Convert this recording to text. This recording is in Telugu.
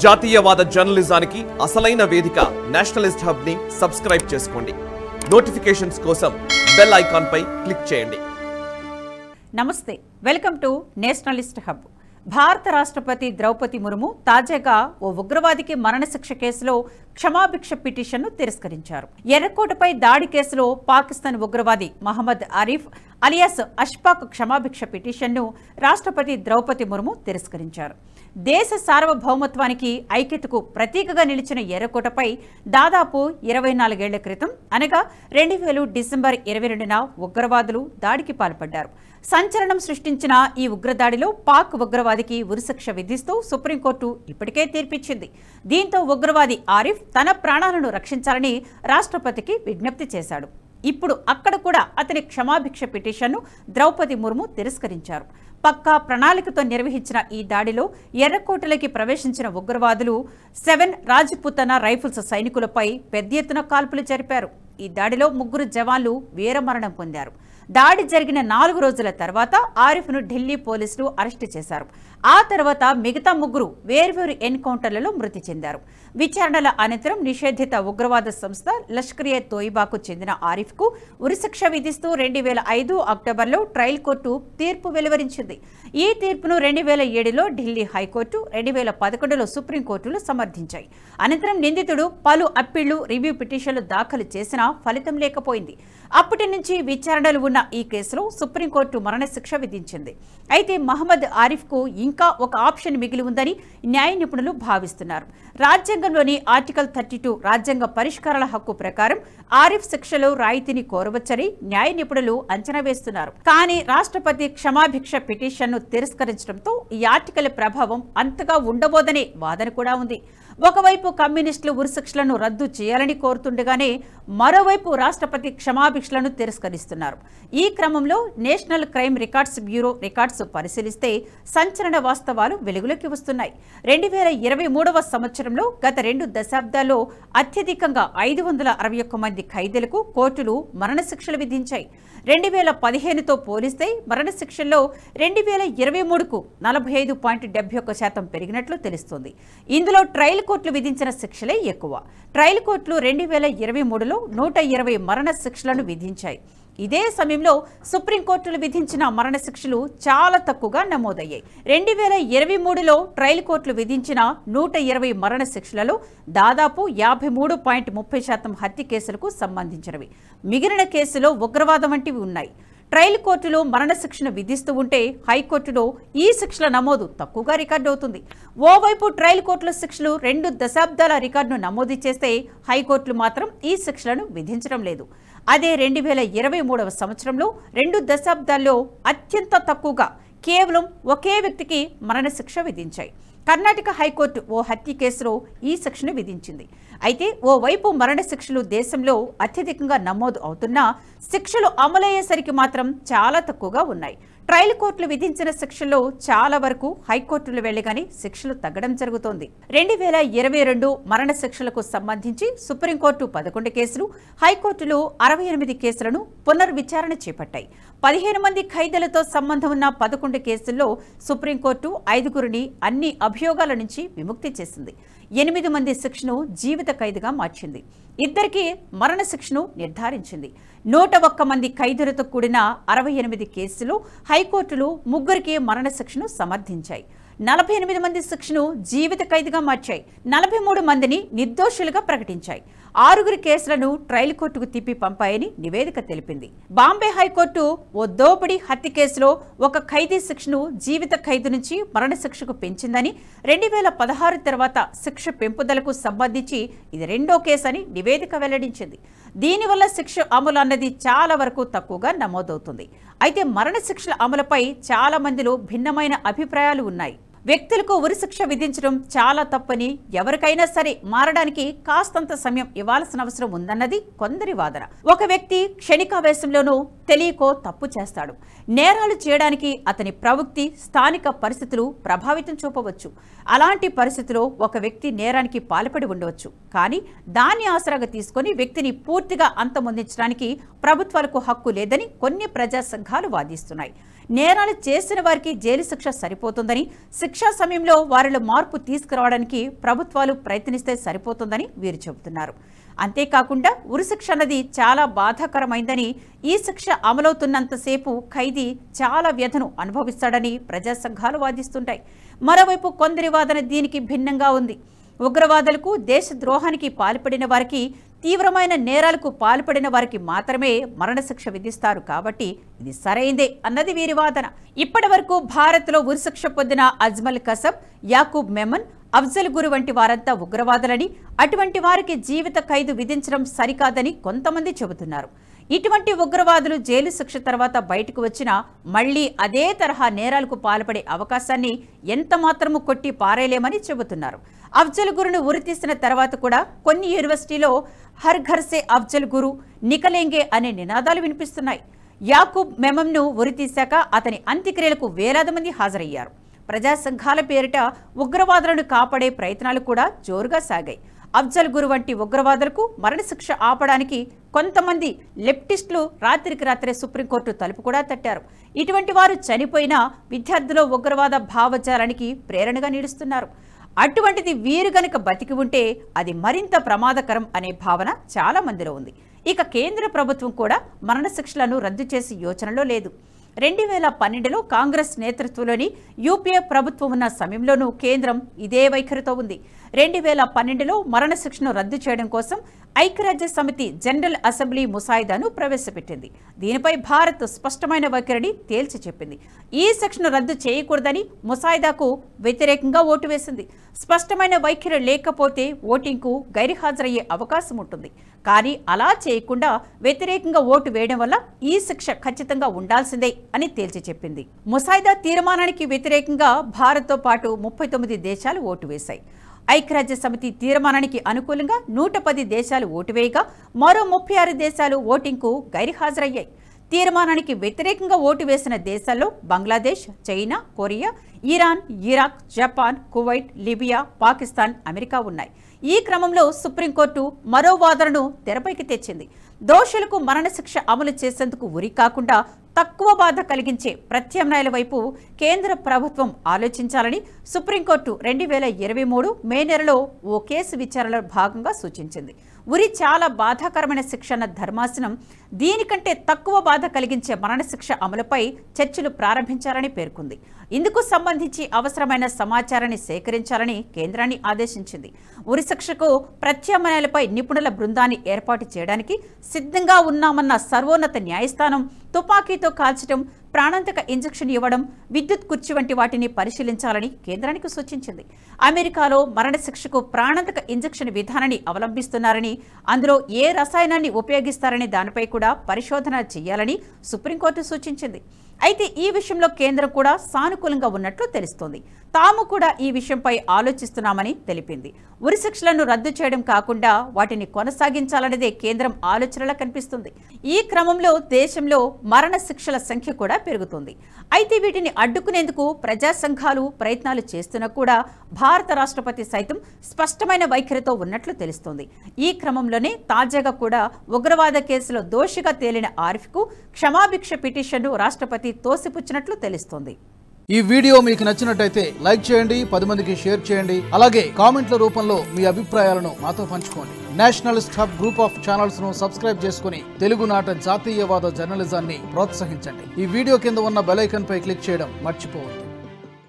జాతీయవాద జర్నలిజానికి అసలైన వేదిక నేషనలిస్ట్ హబ్ ని సబ్స్క్రైబ్ చేసుకోండి. నోటిఫికేషన్స్ కోసం బెల్ ఐకాన్ పై క్లిక్ చేయండి. నమస్తే, వెల్కమ్ టు నేషనలిస్ట్ హబ్. భారత రాష్ట్రపతి ద్రౌపది ముర్ము తాజాగా ఓ ఉగ్రవాదికి మరణశిక్ష కేసులో క్షమాభిక్ష పిటిషన్ను తిరస్కరించారు. ఎర్రకోటపై దాడి కేసులో పాకిస్తాన్ ఉగ్రవాది మహమ్మద్ ఆరిఫ్ అలియాస్ అష్ఫాక్ క్షమాభిక్ష పిటిషన్ను రాష్ట్రపతి ద్రౌపది ముర్ము తిరస్కరించారు. దేశ సార్వభౌమత్వానికి ఐక్యతకు ప్రతీకగా నిలిచిన ఎర్రకోటపై దాదాపు 24 ఏళ్ల క్రితం అనగా 2000 డిసెంబర్ 22న ఉగ్రవాదులు దాడికి పాల్పడ్డారు. సంచలనం సృష్టించిన ఈ ఉగ్రదాడిలో పాక్ ఉగ్రవాదికి ఉరిశిక్ష విధిస్తూ సుప్రీంకోర్టు ఇప్పటికే తీర్పిచ్చింది. దీంతో ఉగ్రవాది ఆరిఫ్ తన ప్రాణాలను రక్షించాలని రాష్ట్రపతికి విజ్ఞప్తి చేశాడు. ఇప్పుడు అక్కడ కూడా అతని క్షమాభిక్ష పిటిషన్ను ద్రౌపది ముర్ము తిరస్కరించారు. పక్కా ప్రణాళికతో నిర్వహించిన ఈ దాడిలో ఎర్రకోటలోకి ప్రవేశించిన ఉగ్రవాదులు 7 రాజ్పుతానా రైఫిల్స్ సైనికులపై పెద్ద ఎత్తున కాల్పులు జరిపారు. ఈ దాడిలో 3 జవాన్లు వీరమరణం పొందారు. దాడి జరిగిన 4 రోజుల తర్వాత ఆరిఫ్ను ఢిల్లీ పోలీసులు అరెస్టు చేశారు. ఆ తర్వాత మిగతా 3 వేర్వేరు ఎన్కౌంటర్లలో మృతి చెందారు. విచారణల అనంతరం నిషేధిత ఉగ్రవాద సంస్థ లష్కర్-ఏ తోయిబాకు చెందిన ఆరిఫ్కు ఉరిశిక్ష విధిస్తూ 2005 అక్టోబర్లో ట్రయల్ కోర్టు తీర్పు వెలువరించింది. ఈ తీర్పును 2007లో ఢిల్లీ హైకోర్టు, 2011లో సుప్రీంకోర్టులు సమర్థించాయి. అనంతరం నిందితుడు పలు అప్పీళ్లు, రివ్యూ పిటిషన్లు దాఖలు చేసినా ఫలితం లేకపోయింది. అప్పటి నుంచి విచారణలు ఉన్న ఈ కేసులో సుప్రీంకోర్టు మరణశిక్ష విధించింది. అయితే మహమ్మద్ ఆరిఫ్కు ఇంకా ఒక ఆప్షన్ మిగిలి ఉందని న్యాయ నిపుణులు భావిస్తున్నారు. రాజ్యాంగంలోని ఆర్టికల్ 32 రాజ్యాంగ పరిష్కారాల హక్కు ప్రకారం ఆరిఫ్ శిక్షలో రాయితీని కోరవచ్చని న్యాయ నిపుణులు అంచనా వేస్తున్నారు. కానీ రాష్ట్రపతి క్షమాభిక్ష పిటిషన్ను తిరస్కరించడంతో ఈ ఆర్టికల్ ప్రభావం అంతగా ఉండబోదనే వాదన కూడా ఉంది. ఒకవైపు కమ్యూనిస్టులు ఉరిశిక్షలను రద్దు చేయాలని కోరుతుండగానే మరోవైపు రాష్ట్రపతి క్షమాభిక్షలను తిరస్కరిస్తున్నారు. ఈ క్రమంలో national crime records bureau records పరిశీలిస్తే సంచలన వాస్తవాలు వెలుగులోకి వస్తున్నాయి. 2023వ సంవత్సరంలో గత 2 దశాబ్దాల్లో అత్యధికంగా 561 మంది ఖైదీలకు కోర్టులు మరణశిక్షలు విధించాయి. 2015తో పోలిస్తే మరణశిక్షల్లో 2023కు 45.71% పెరిగినట్లు తెలుస్తోంది. ఇందులో ట్రయల్ కోర్టులు విధించిన శిక్షలే ఎక్కువ. ట్రయల్ కోర్టులు 2023లో 120 మరణ శిక్షలను విధించాయి. ఇదే సమయంలో సుప్రీంకోర్టులు విధించిన మరణశిక్షలు చాలా తక్కువగా నమోదయ్యాయి. 2023లో ట్రయల్ కోర్టులు విధించిన 120 మరణ శిక్షలలో దాదాపు 53.30% హత్య కేసులకు సంబంధించినవి. మిగిలిన కేసులో ఉగ్రవాదం వంటివి ఉన్నాయి. ట్రయల్ కోర్టులో మరణశిక్షను విధిస్తూ ఉంటే హైకోర్టులో ఈ శిక్షల నమోదు తక్కువగా రికార్డు అవుతుంది. ఓవైపు ట్రయల్ కోర్టుల శిక్షలు 2 దశాబ్దాల రికార్డును నమోదు చేస్తే హైకోర్టులు మాత్రం ఈ శిక్షలను విధించడం లేదు. అదే 2023వ సంవత్సరంలో 2 దశాబ్దాల్లో అత్యంత తక్కువగా కేవలం ఒకే వ్యక్తికి మరణశిక్ష విధించాయి. కర్ణాటక హైకోర్టు ఓ హత్య కేసులో ఈ శిక్షను విధించింది. అయితే ఓవైపు మరణశిక్షలు దేశంలో అత్యధికంగా నమోదు అవుతున్నా శిక్షలు అమలయ్యేసరికి మాత్రం చాలా తక్కువగా ఉన్నాయి. ట్రయల్ కోర్టులు విధించిన శిక్షల్లో చాలా వరకు హైకోర్టులు వెళ్లగానే శిక్షలు తగ్గడం జరుగుతోంది. 2022 మరణ శిక్షలకు సంబంధించి సుప్రీంకోర్టు 11 కేసులు, హైకోర్టులు 68 కేసులను పునర్విచారణ చేపట్టాయి. 15 మంది ఖైదీలతో సంబంధం ఉన్న 11 కేసుల్లో సుప్రీంకోర్టు 5గురిని అన్ని అభియోగాల నుంచి విముక్తి చేసింది. 8 మంది శిక్షను జీవిత ఖైదుగా మార్చింది. 2కి మరణ శిక్షను నిర్ధారించింది. 101 మంది ఖైదీలతో కూడిన 68 కేసులు హైకోర్టులు 3కి మరణ శిక్షను సమర్థించాయి. 48 మంది శిక్షను జీవిత ఖైదుగా మార్చాయి. 43 మందిని నిర్దోషులుగా ప్రకటించాయి. 6 కేసులను ట్రయల్ కోర్టుకు తిప్పి పంపాయని నివేదిక తెలిపింది. బాంబే హైకోర్టు ఓ దోపిడీ హత్య కేసులో ఒక ఖైదీ శిక్షను జీవిత ఖైదు నుంచి మరణశిక్షకు పెంచిందని, 2016 తర్వాత శిక్ష పెంపుదలకు సంబంధించి ఇది 2వ కేసు అని నివేదిక వెల్లడించింది. దీనివల్ల శిక్ష అమలు అన్నది చాలా వరకు తక్కువగా నమోదవుతుంది. అయితే మరణశిక్షల అమలుపై చాలా మందిలో భిన్నమైన అభిప్రాయాలు ఉన్నాయి. వ్యక్తులకు ఉరిశిక్ష విధించడం చాలా తప్పని, ఎవరికైనా సరే మారడానికి కాస్తంత సమయం ఇవ్వాల్సిన అవసరం ఉందన్నది కొందరి వాదన. ఒక వ్యక్తి క్షణికావేశంలోనూ తెలియకో తప్పు చేస్తాడు. నేరాలు చేయడానికి అతని ప్రవృత్తి, స్థానిక పరిస్థితులు ప్రభావితం చూపవచ్చు. అలాంటి పరిస్థితిలో ఒక వ్యక్తి నేరానికి పాల్పడి ఉండవచ్చు. కానీ దాన్ని ఆసరాగా తీసుకొని వ్యక్తిని పూర్తిగా అంతమొందించడానికి ప్రభుత్వాలకు హక్కు లేదని కొన్ని ప్రజా సంఘాలు వాదిస్తున్నాయి. నేరాలు చేసిన వారికి జైలు శిక్ష సరిపోతుందని, శిక్షా సమయంలో వారిలో మార్పు తీసుకురావడానికి ప్రభుత్వాలు ప్రయత్నిస్తే సరిపోతుందని వీరు చెబుతున్నారు. అంతేకాకుండా ఉరిశిక్ష అన్నది చాలా బాధాకరమైందని, ఈ శిక్ష అమలవుతున్నంతసేపు ఖైదీ చాలా వ్యధను అనుభవిస్తాడని ప్రజా సంఘాలు వాదిస్తుంటాయి. మరోవైపు కొందరి వాదన దీనికి భిన్నంగా ఉంది. ఉగ్రవాదులకు, దేశద్రోహానికి పాల్పడిన వారికి, తీవ్రమైన నేరాలకు పాల్పడిన వారికి మాత్రమే మరణశిక్ష విధిస్తారు కాబట్టి ఇది సరైందే అన్నది వీరి వాదన. ఇప్పటి వరకు భారత్లో ఉరిశిక్ష పొందిన అజ్మల్ కసబ్, యాకూబ్ మెమన్, అఫ్జల్ గురు వంటి వారంతా ఉగ్రవాదులని, అటువంటి వారికి జీవిత ఖైదు విధించడం సరికాదని కొంతమంది చెబుతున్నారు. ఇటువంటి ఉగ్రవాదులు జైలు శిక్ష తర్వాత బయటకు వచ్చినా మళ్లీ అదే తరహా నేరాలకు పాల్పడే అవకాశాన్ని ఎంత మాత్రము కొట్టి పారేయలేమని చెబుతున్నారు. అఫ్జల్ గురును ఉరితీసిన తర్వాత కూడా కొన్ని యూనివర్సిటీలో హర్ ఘర్ సే అఫ్జల్ గురు, నికలేంగే అనే నినాదాలు వినిపిస్తున్నాయి. యాకూబ్ మెమన్ను ఉరితీశాక అతని అంత్యక్రియలకు వేలాది మంది హాజరయ్యారు. ప్రజా సంఘాల పేరిట ఉగ్రవాదులను కాపాడే ప్రయత్నాలు కూడా జోరుగా సాగాయి. అఫ్జల్ గురు వంటి ఉగ్రవాదులకు మరణశిక్ష ఆపడానికి కొంతమంది లెఫ్టిస్టులు రాత్రికి రాత్రే సుప్రీంకోర్టు తలుపు కూడా తట్టారు. ఇటువంటి వారు చనిపోయినా విద్యార్థుల ఉగ్రవాద భావజాలానికి ప్రేరణగా నిలుస్తున్నారు. అటువంటిది వీరు గనుక బతికి ఉంటే అది మరింత ప్రమాదకరం అనే భావన చాలా మందిలో ఉంది. ఇక కేంద్ర ప్రభుత్వం కూడా మరణశిక్షలను రద్దు చేసే యోచనలో లేదు. 2012లో కాంగ్రెస్ నేతృత్వంలోని యూపీఏ ప్రభుత్వం ఉన్న సమయంలోనూ కేంద్రం ఇదే వైఖరితో ఉంది. 2012లో మరణశిక్షను రద్దు చేయడం కోసం ఐక్యరాజ్య సమితి జనరల్ అసెంబ్లీ ముసాయిదాను ప్రవేశపెట్టింది. దీనిపై భారత్ స్పష్టమైన వైఖరిని తేల్చి చెప్పింది. ఈ సెక్షను రద్దు చేయకూడదని ముసాయిదాకు వ్యతిరేకంగా ఓటు వేసింది. స్పష్టమైన వైఖరి లేకపోతే ఓటింగ్కు గైర్హాజరయ్యే అవకాశం ఉంటుంది. కానీ అలా చేయకుండా వ్యతిరేకంగా ఓటు వేయడం వల్ల ఈ శిక్ష ఖచ్చితంగా ఉండాల్సిందే అని తేల్చి చెప్పింది. ముసాయిదా తీర్మానానికి వ్యతిరేకంగా భారత్తో పాటు 39 దేశాలు ఓటు వేశాయి. ఐక్యరాజ్య సమితి తీర్మానానికి అనుకూలంగా 110 దేశాలు ఓటు వేయగా మరో 36 దేశాలు ఓటింగ్కు గైర్హాజరయ్యాయి. తీర్మానానికి వ్యతిరేకంగా ఓటు వేసిన దేశాల్లో Bangladesh, China, Korea, Iran, Iraq, Japan, Kuwait, Libya, Pakistan, America ఉన్నాయి. ఈ క్రమంలో సుప్రీంకోర్టు మరో వాదనను తెరపైకి తెచ్చింది. దోషులకు మరణశిక్ష అమలు చేసేందుకు ఉరి కాకుండా తక్కువ బాధ కలిగించే ప్రత్యామ్నాయాల వైపు కేంద్ర ప్రభుత్వం ఆలోచించాలని సుప్రీంకోర్టు 2023 మే నెలలో ఓ కేసు విచారణలో భాగంగా సూచించింది. ఉరి చాలా బాధాకరమైన శిక్ష అన్న ధర్మాసనం దీనికంటే తక్కువ బాధ కలిగించే మరణశిక్ష అమలుపై చర్చలు ప్రారంభించాలని పేర్కొంది. ఇందుకు సంబంధించి అవసరమైన సమాచారాన్ని సేకరించాలని కేంద్రాన్ని ఆదేశించింది. ఉరిశిక్షకు ప్రత్యామ్నాయాలపై నిపుణుల బృందాన్ని ఏర్పాటు చేయడానికి సిద్ధంగా ఉన్నామన్న సర్వోన్నత న్యాయస్థానం తుపాకీతో కాల్చడం, ప్రాణాంతక ఇంజెక్షన్ ఇవ్వడం, విద్యుత్ కుర్చీ వంటి వాటిని పరిశీలించాలని కేంద్రానికి సూచించింది. అమెరికాలో మరణశిక్షకు ప్రాణాంతక ఇంజెక్షన్ విధానాన్ని అవలంబిస్తున్నారని, అందులో ఏ రసాయనాన్ని ఉపయోగిస్తారనే దానిపై కూడా పరిశోధన చేయాలని సుప్రీంకోర్టు సూచించింది. అయితే ఈ విషయంలో కేంద్రం కూడా సానుకూలంగా ఉన్నట్లు తెలుస్తోంది. తాము కూడా ఈ విషయంపై ఆలోచిస్తున్నామని తెలిపింది. ఉరిశిక్షలను రద్దు చేయడం కాకుండా వాటిని కొనసాగించాలనేదే కేంద్రం ఆలోచనలా కనిపిస్తుంది. ఈ క్రమంలో దేశంలో మరణ శిక్షల సంఖ్య కూడా పెరుగుతుంది. అయితే వీటిని అడ్డుకునేందుకు ప్రజా సంఘాలు ప్రయత్నాలు చేస్తున్నా కూడా భారత రాష్ట్రపతి సైతం స్పష్టమైన వైఖరితో ఉన్నట్లు తెలుస్తోంది. ఈ క్రమంలోనే తాజాగా కూడా ఉగ్రవాద కేసులో దోషిగా తేలిన ఆరిఫ్కు క్షమాభిక్ష పిటిషన్ను రాష్ట్రపతి తోసిపుచ్చినట్లు తెలుస్తోంది. ఈ వీడియో మీకు నచ్చినట్టయితే లైక్ చేయండి, 10 మందికి షేర్ చేయండి. అలాగే కామెంట్ల రూపంలో మీ అభిప్రాయాలను మాతో పంచుకోండి. Nationalist hub group of channels ను సబ్స్క్రైబ్ చేసుకుని తెలుగునాట జాతీయవాద జర్నలిజాన్ని ప్రోత్సహించండి. ఈ వీడియో కింద ఉన్న బెల్ ఐకాన్ పై క్లిక్ చేయడం మర్చిపోవద్దు.